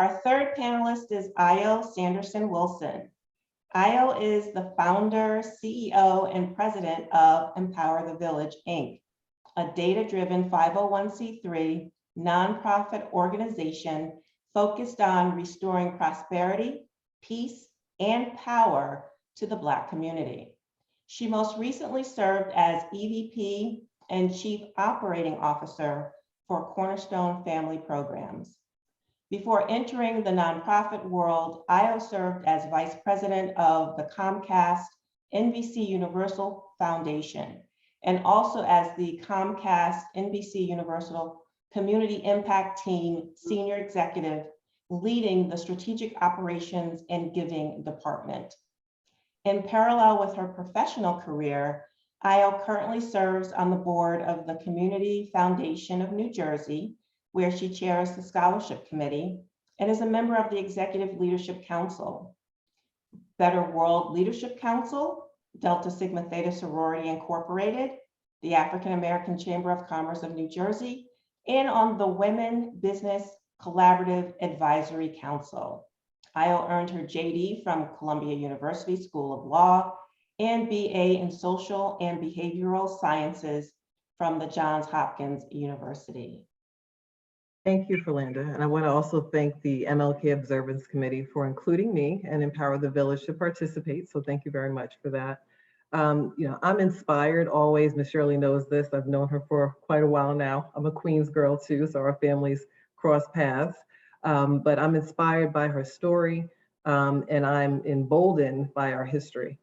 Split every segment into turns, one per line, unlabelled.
Our third panelist is Io Sanderson-Wilson. Io is the founder, CEO, and president of Empower the Village, Inc., a data-driven 501c3 nonprofit organization focused on restoring prosperity, peace, and power to the Black community. She most recently served as EVP and Chief Operating Officer for Cornerstone Family Programs. Before entering the nonprofit world, Io served as Vice President of the Comcast NBC Universal Foundation, and also as the Comcast NBC Universal Community Impact Team Senior Executive, leading the Strategic Operations and Giving Department. In parallel with her professional career, Io currently serves on the board of the Community Foundation of New Jersey, where she chairs the Scholarship Committee and is a member of the Executive Leadership Council, Better World Leadership Council, Delta Sigma Theta Sorority Incorporated, the African American Chamber of Commerce of New Jersey, and on the Women Business Collaborative Advisory Council. Io earned her JD from Columbia University School of Law and BA in Social and Behavioral Sciences from the Johns Hopkins University.
Thank you, Philanda. And I want to also thank the MLK Observance Committee for including me and Empower the Village to participate. So thank you very much for that. I'm inspired always. Ms. Shirley knows this. I've known her for quite a while now. I'm a Queens girl too, so our families cross paths. But I'm inspired by her story, and I'm emboldened by our history.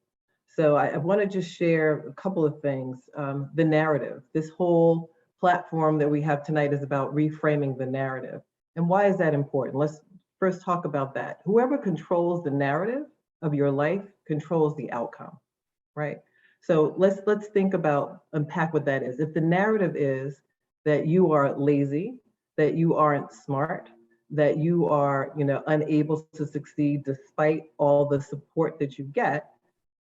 So I want to just share a couple of things. The narrative, this whole platform that we have tonight is about reframing the narrative. And why is that important? Let's first talk about that. Whoever controls the narrative of your life controls the outcome, right? So let's think about, unpack what that is. If the narrative is that you are lazy, that you aren't smart, that you are, unable to succeed despite all the support that you get,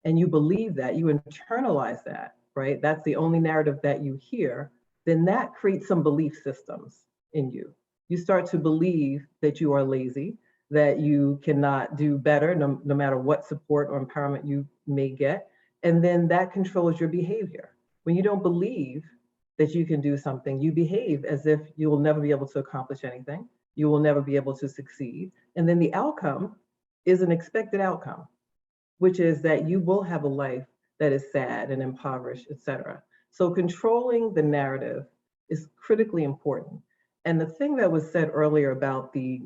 and you believe that, you internalize that, right? That's the only narrative that you hear, then that creates some belief systems in you. You start to believe that you are lazy, that you cannot do better no matter what support or empowerment you may get. And then that controls your behavior. When you don't believe that you can do something, you behave as if you will never be able to accomplish anything. You will never be able to succeed. And then the outcome is an expected outcome, which is that you will have a life that is sad and impoverished, et cetera. So controlling the narrative is critically important. And the thing that was said earlier about the,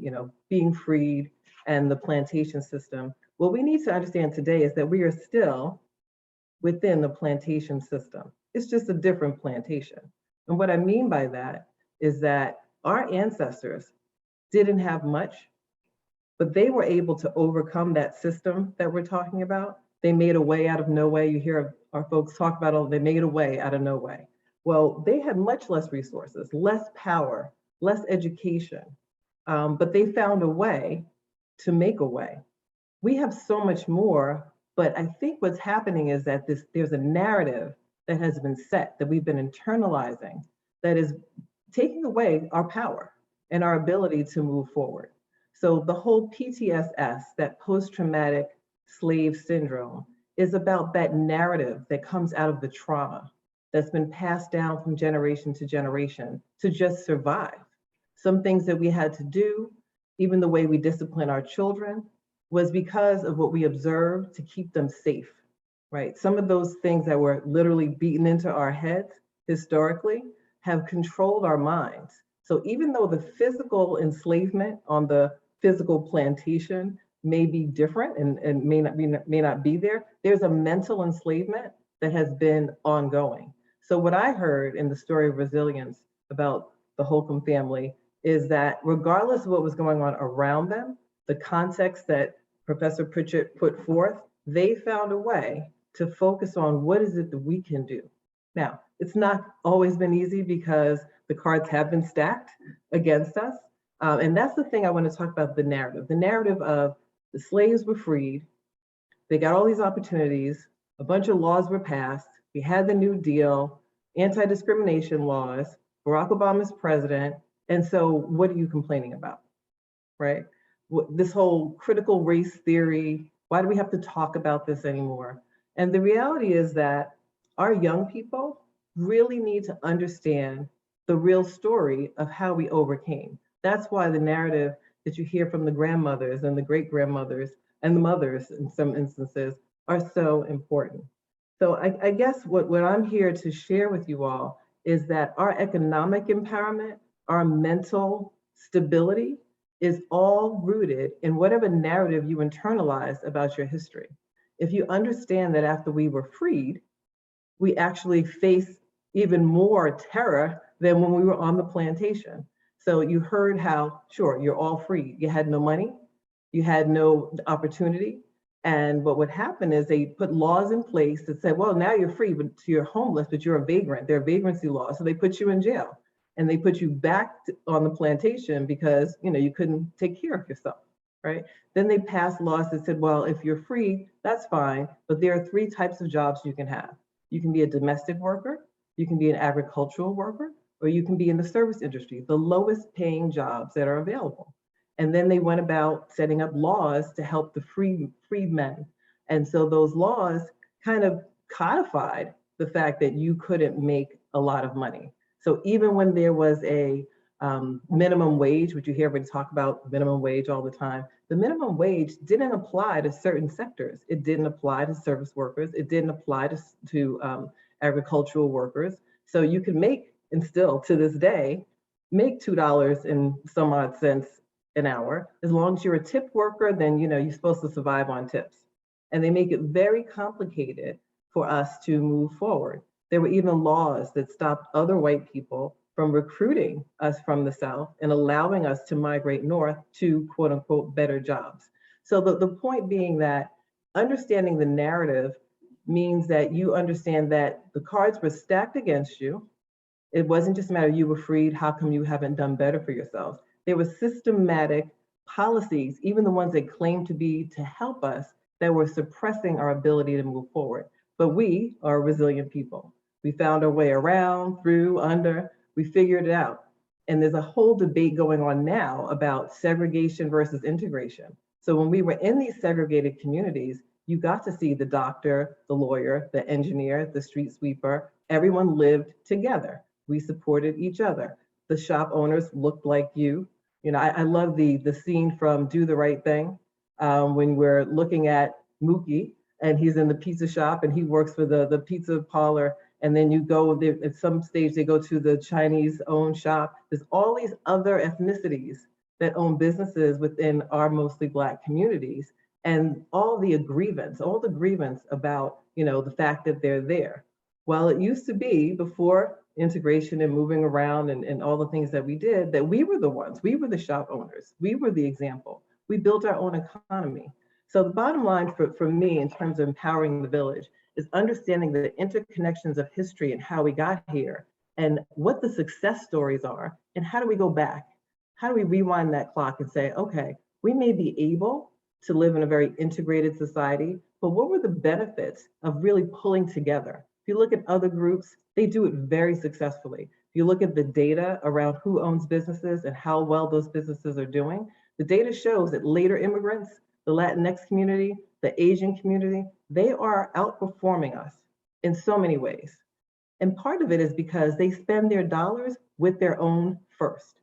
being freed and the plantation system, what we need to understand today is that we are still within the plantation system. It's just a different plantation. And what I mean by that is that our ancestors didn't have much, but they were able to overcome that system that we're talking about. They made a way out of no way. You hear our folks talk about, they made a way out of no way. Well, they had much less resources, less power, less education, but they found a way to make a way. We have so much more, but I think what's happening is that there's a narrative that has been set, that we've been internalizing, that is taking away our power and our ability to move forward. So the whole PTSS, that post-traumatic slave syndrome, is about that narrative that comes out of the trauma that's been passed down from generation to generation to just survive. Some things that we had to do, even the way we discipline our children, was because of what we observed to keep them safe, right? Some of those things that were literally beaten into our heads historically have controlled our minds. So even though the physical enslavement on the physical plantation may be different and may not be there, there's a mental enslavement that has been ongoing. So what I heard in the story of resilience about the Holcomb family is that regardless of what was going on around them, the context that Professor Pritchett put forth, they found a way to focus on what is it that we can do. Now, it's not always been easy because the cards have been stacked against us. And that's the thing I want to talk about, the narrative of the slaves were freed, they got all these opportunities, a bunch of laws were passed, we had the New Deal, anti-discrimination laws, Barack Obama's president, and so what are you complaining about, right? this whole critical race theory, why do we have to talk about this anymore? And the reality is that our young people really need to understand the real story of how we overcame. That's why the narrative that you hear from the grandmothers and the great grandmothers and the mothers in some instances are so important. So I guess what I'm here to share with you all is that our economic empowerment, our mental stability is all rooted in whatever narrative you internalize about your history. If you understand that after we were freed, we actually face even more terror than when we were on the plantation. So you heard how, sure, you're all free. You had no money, you had no opportunity. And what would happen is they put laws in place that said, well, now you're free, but you're homeless, but you're a vagrant. There are vagrancy laws. So they put you in jail and they put you back on the plantation because you couldn't take care of yourself, right? Then they passed laws that said, well, if you're free, that's fine, but there are 3 types of jobs you can have. You can be a domestic worker, you can be an agricultural worker, or you can be in the service industry, the lowest paying jobs that are available. And then they went about setting up laws to help the freedmen. And so those laws kind of codified the fact that you couldn't make a lot of money. So even when there was a minimum wage, which you hear everybody talk about minimum wage all the time, the minimum wage didn't apply to certain sectors. It didn't apply to service workers. It didn't apply to agricultural workers. So you can make, and still to this day, make $2 and some odd cents an hour. As long as you're a tip worker, then you're supposed to survive on tips. And they make it very complicated for us to move forward. There were even laws that stopped other white people from recruiting us from the South and allowing us to migrate north to quote unquote better jobs. So the point being that understanding the narrative means that you understand that the cards were stacked against you. It wasn't just a matter of you were freed, how come you haven't done better for yourselves? There were systematic policies, even the ones that claimed to be to help us, that were suppressing our ability to move forward. But we are resilient people. We found our way around, through, under, we figured it out. And there's a whole debate going on now about segregation versus integration. So when we were in these segregated communities, you got to see the doctor, the lawyer, the engineer, the street sweeper, everyone lived together. We supported each other. The shop owners looked like you. I love the scene from Do the Right Thing when we're looking at Mookie and he's in the pizza shop and he works for the pizza parlor. And then you go there, at some stage, they go to the Chinese owned shop. There's all these other ethnicities that own businesses within our mostly Black communities. And all the grievance about, the fact that they're there. Well, it used to be before integration and moving around and all the things that we did, that we were the ones, we were the shop owners, we were the example. We built our own economy. So the bottom line for me in terms of empowering the village is understanding the interconnections of history and how we got here and what the success stories are and how do we go back? How do we rewind that clock and say, okay, we may be able to live in a very integrated society, but what were the benefits of really pulling together? If you look at other groups, they do it very successfully. If you look at the data around who owns businesses and how well those businesses are doing, the data shows that later immigrants, the Latinx community, the Asian community, they are outperforming us in so many ways. And part of it is because they spend their dollars with their own first,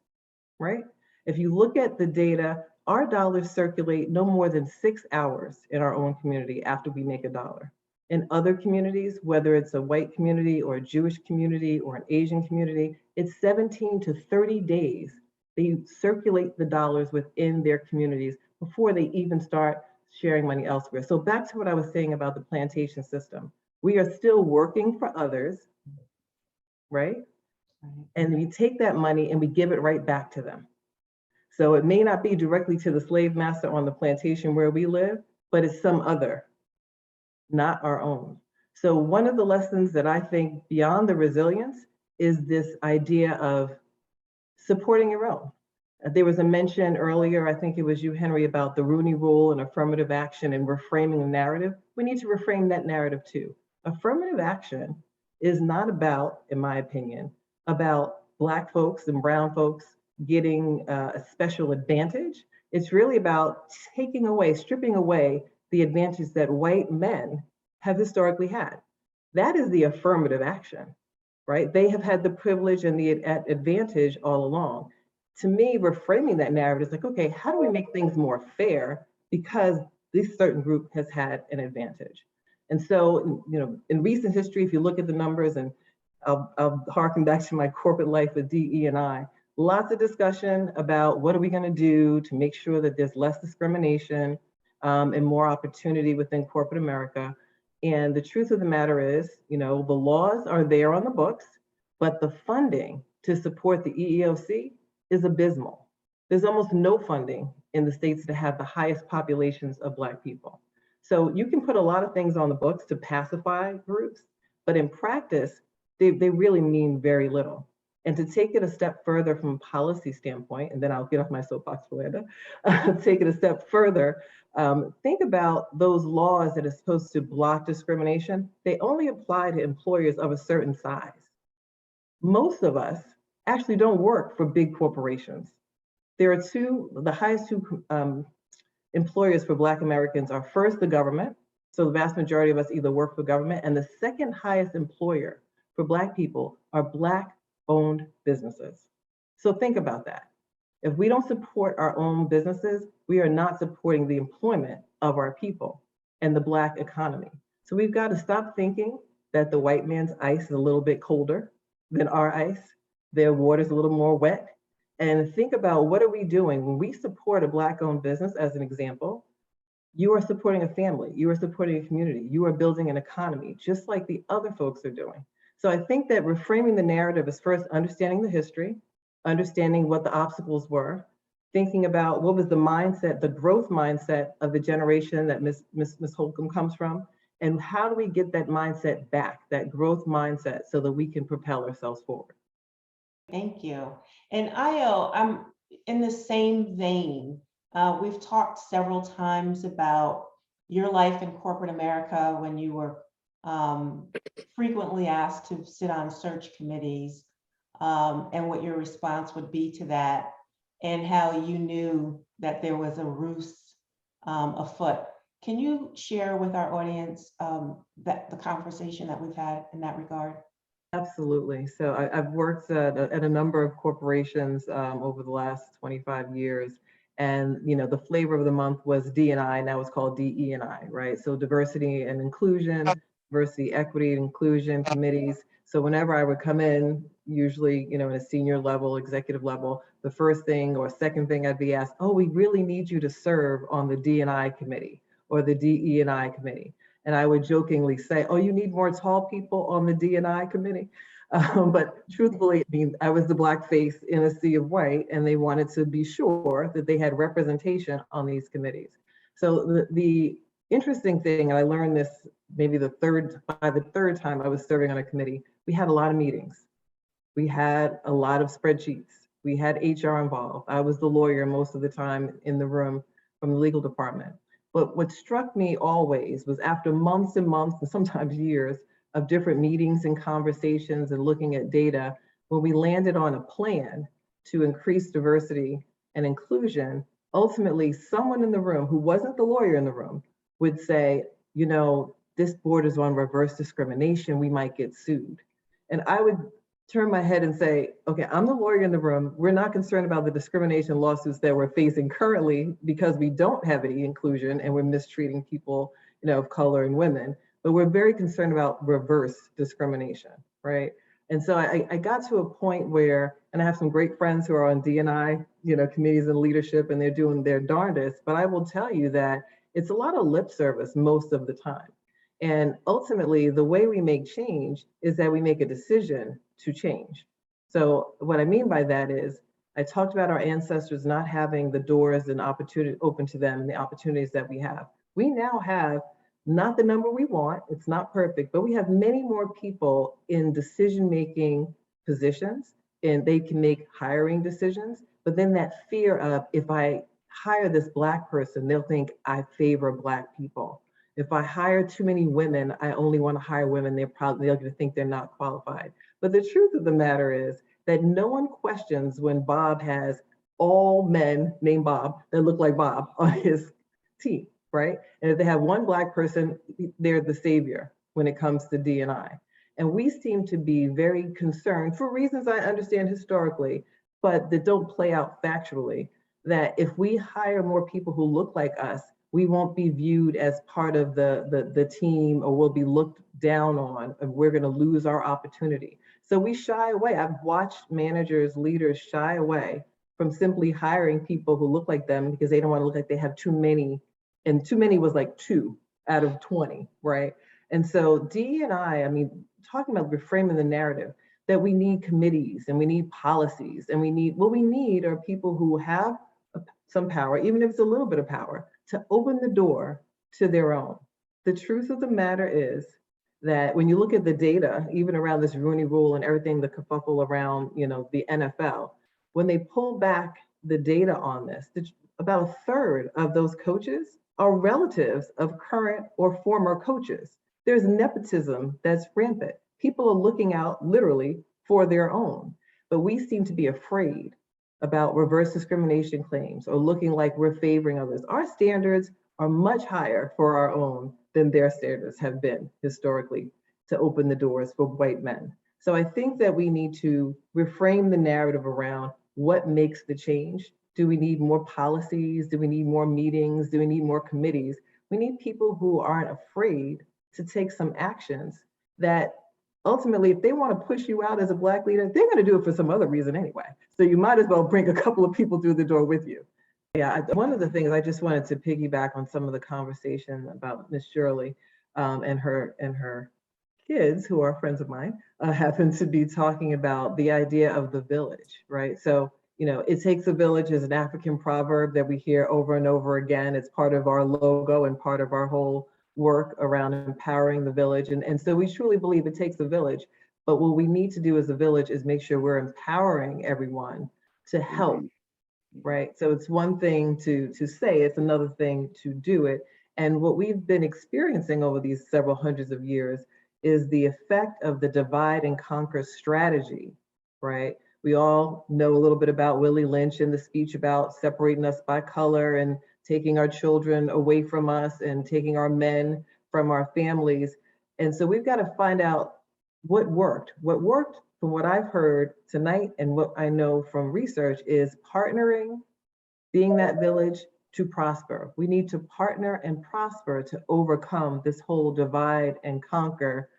right? If you look at the data, our dollars circulate no more than 6 hours in our own community after we make a dollar. In other communities, whether it's a white community or a Jewish community or an Asian community, it's 17 to 30 days. They circulate the dollars within their communities before they even start sharing money elsewhere. So back to what I was saying about the plantation system. We are still working for others, right? And we take that money and we give it right back to them. So it may not be directly to the slave master on the plantation where we live, but it's some other, not our own. So one of the lessons that I think beyond the resilience is this idea of supporting your own. There was a mention earlier, I think it was you, Henry, about the Rooney Rule and affirmative action and reframing the narrative. We need to reframe that narrative too. Affirmative action is not about, in my opinion, about Black folks and brown folks getting a special advantage. It's really about taking away, stripping away the advantage that white men have historically had. That is the affirmative action, right? They have had the privilege and the advantage all along. To me, reframing that narrative is like, okay, how do we make things more fair because this certain group has had an advantage? And so, in recent history, if you look at the numbers, and I'll harken back to my corporate life with DE&I, lots of discussion about what are we going to do to make sure that there's less discrimination and more opportunity within corporate America. And the truth of the matter is, the laws are there on the books, but the funding to support the EEOC is abysmal. There's almost no funding in the states that have the highest populations of Black people. So you can put a lot of things on the books to pacify groups, but in practice, they really mean very little. And to take it a step further from a policy standpoint, and then I'll get off my soapbox, Miranda, take it a step further, think about those laws that are supposed to block discrimination. They only apply to employers of a certain size. Most of us actually don't work for big corporations. There are the highest two employers for Black Americans are first the government. So the vast majority of us either work for government, and the second highest employer for Black people are Black-owned businesses. So think about that. If we don't support our own businesses, we are not supporting the employment of our people and the Black economy. So we've got to stop thinking that the white man's ice is a little bit colder than our ice. Their water is a little more wet. And think about, what are we doing when we support a Black-owned business, as an example? You are supporting a family, you are supporting a community, you are building an economy, just like the other folks are doing. So I think that reframing the narrative is first understanding the history, understanding what the obstacles were, thinking about what was the mindset, the growth mindset of the generation that Ms. Holcomb comes from, and how do we get that mindset back, that growth mindset, so that we can propel ourselves forward.
Thank you. And Io, I'm in the same vein. We've talked several times about your life in corporate America when you were frequently asked to sit on search committees, and what your response would be to that, and how you knew that there was a ruse afoot. Can you share with our audience that the conversation that we've had in that regard?
Absolutely. So I've worked at a number of corporations over the last 25 years. And the flavor of the month was D&I, now it's called DE&I, right? So diversity and inclusion, diversity, equity, and inclusion committees. So whenever I would come in, usually, in a senior level, executive level, the first thing or second thing I'd be asked, oh, we really need you to serve on the D&I committee or the DE&I committee. And I would jokingly say, oh, you need more tall people on the D&I committee. But truthfully, I was the Black face in a sea of white, and they wanted to be sure that they had representation on these committees. So the interesting thing, and I learned this maybe by the third time I was serving on a committee, we had a lot of meetings. We had a lot of spreadsheets. We had HR involved. I was the lawyer most of the time in the room from the legal department. But what struck me always was, after months and months and sometimes years of different meetings and conversations and looking at data, when we landed on a plan to increase diversity and inclusion, ultimately someone in the room who wasn't the lawyer in the room would say, this borders on reverse discrimination, we might get sued. And I would turn my head and say, okay, I'm the lawyer in the room. We're not concerned about the discrimination lawsuits that we're facing currently because we don't have any inclusion and we're mistreating people, of color and women, but we're very concerned about reverse discrimination, right? And so I got to a point where, and I have some great friends who are on D&I, committees and leadership, and they're doing their darndest, but I will tell you that it's a lot of lip service most of the time. And ultimately, the way we make change is that we make a decision to change. So what I mean by that is, I talked about our ancestors not having the doors and opportunity open to them and the opportunities that we have. We now have not the number we want, it's not perfect, but we have many more people in decision-making positions, and they can make hiring decisions. But then that fear of, if I hire this Black person, they'll think I favor Black people. If I hire too many women, I only want to hire women, they're going to think they're not qualified. But the truth of the matter is that no one questions when Bob has all men named Bob that look like Bob on his team, right? And if they have one Black person, they're the savior when it comes to D&I. And we seem to be very concerned, for reasons I understand historically, but that don't play out factually, that if we hire more people who look like us, we won't be viewed as part of the team, or we'll be looked down on, and we're going to lose our opportunity. So we shy away. I've watched managers, leaders shy away from simply hiring people who look like them because they don't want to look like they have too many, and too many was like 2 out of 20, right? And so D&I mean, talking about reframing the narrative, that we need committees and we need policies, and what we need are people who have some power, even if it's a little bit of power, to open the door to their own. The truth of the matter is that when you look at the data, even around this Rooney Rule and everything, the kerfuffle around, the NFL, when they pull back the data on this, about a third of those coaches are relatives of current or former coaches. There's nepotism that's rampant. People are looking out literally for their own, but we seem to be afraid about reverse discrimination claims or looking like we're favoring others. Our standards are much higher for our own than their standards have been historically to open the doors for white men. So I think that we need to reframe the narrative around what makes the change. Do we need more policies? Do we need more meetings? Do we need more committees? We need people who aren't afraid to take some actions that ultimately, if they want to push you out as a Black leader, they're going to do it for some other reason anyway. So you might as well bring a couple of people through the door with you. Yeah, one of the things I just wanted to piggyback on some of the conversation about Miss Shirley and her kids, who are friends of mine, happen to be talking about the idea of the village, right? So, it takes a village is an African proverb that we hear over and over again. It's part of our logo and part of our whole work around empowering the village. And so we truly believe it takes a village, but what we need to do as a village is make sure we're empowering everyone to help, right? So it's one thing to say, it's another thing to do it. And what we've been experiencing over these several hundreds of years is the effect of the divide and conquer strategy, right? We all know a little bit about Willie Lynch and the speech about separating us by color and taking our children away from us and taking our men from our families. And so we've got to find out what worked. What worked, from what I've heard tonight and what I know from research, is partnering, being that village to prosper. We need to partner and prosper to overcome this whole divide and conquer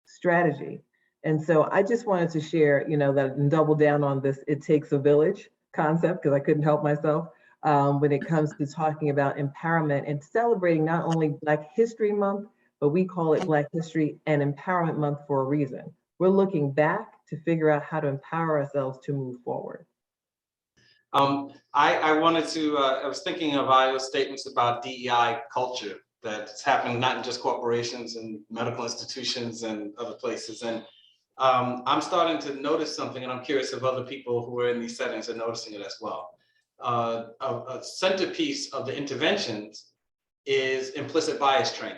strategy. And so I just wanted to share, that and double down on this "it takes a village" concept, because I couldn't help myself when it comes to talking about empowerment and celebrating not only Black History Month, but we call it Black History and Empowerment Month for a reason. We're looking back to figure out how to empower ourselves to move forward.
I wanted to, I was thinking of Io's statements about DEI culture that's happening not in just corporations and medical institutions and other places. And I'm starting to notice something, and I'm curious if other people who are in these settings are noticing it as well. A centerpiece of the interventions is implicit bias training.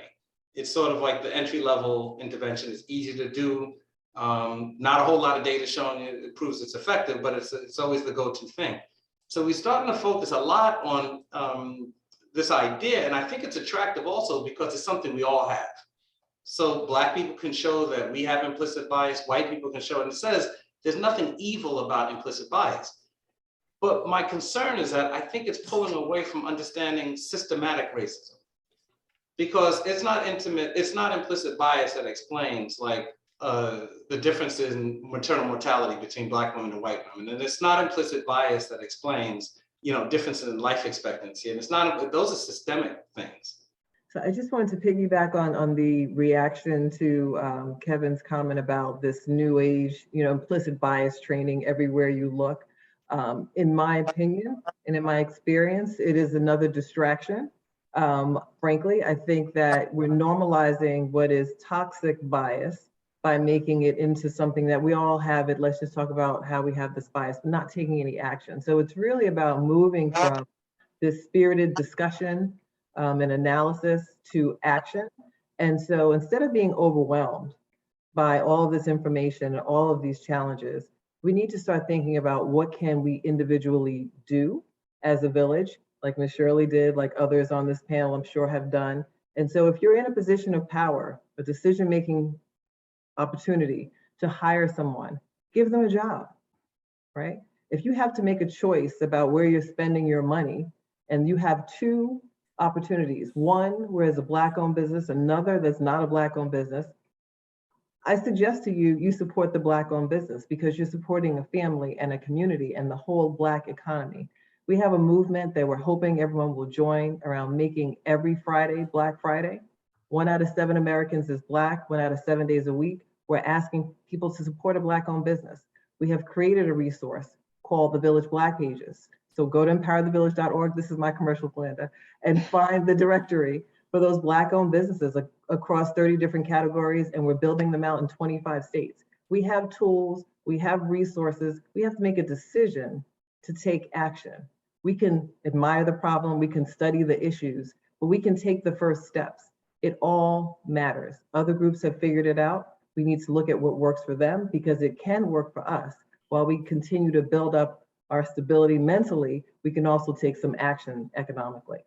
It's sort of like the entry-level intervention. It's easy to do. Not a whole lot of data showing it proves it's effective, but it's always the go-to thing. So we're starting to focus a lot on this idea, and I think it's attractive also because it's something we all have. So Black people can show that we have implicit bias, white people can show it, and it says there's nothing evil about implicit bias. But my concern is that I think it's pulling away from understanding systematic racism, because it's not implicit bias that explains the difference in maternal mortality between Black women and white women, and it's not implicit bias that explains differences in life expectancy, and it's not. Those are systemic things.
So I just wanted to piggyback on the reaction to Kevin's comment about this new age, implicit bias training everywhere you look. In my opinion and in my experience, it is another distraction. Frankly, I think that we're normalizing what is toxic bias by making it into something that we all have it. Let's just talk about how we have this bias, but not taking any action. So it's really about moving from this spirited discussion and analysis to action. And so instead of being overwhelmed by all this information and all of these challenges, We need to start thinking about what can we individually do as a village, like Ms. Shirley did, like others on this panel I'm sure have done. And so if you're in a position of power, a decision-making opportunity to hire someone, give them a job, right? If you have to make a choice about where you're spending your money and you have two opportunities, one where it's a Black-owned business, another that's not a Black-owned business, I suggest to you, you support the Black-owned business because you're supporting a family and a community and the whole Black economy. We have a movement that we're hoping everyone will join around making every Friday Black Friday. 1 out of 7 Americans is Black, 1 out of 7 days a week. We're asking people to support a Black-owned business. We have created a resource called the Village Black Pages. So go to empowerthevillage.org, this is my commercial, Glenda, and find the directory for those Black-owned businesses across 30 different categories, and we're building them out in 25 states. We have tools, we have resources, we have to make a decision to take action. We can admire the problem, we can study the issues, but we can take the first steps. It all matters. Other groups have figured it out. We need to look at what works for them because it can work for us. While we continue to build up our stability mentally, we can also take some action economically.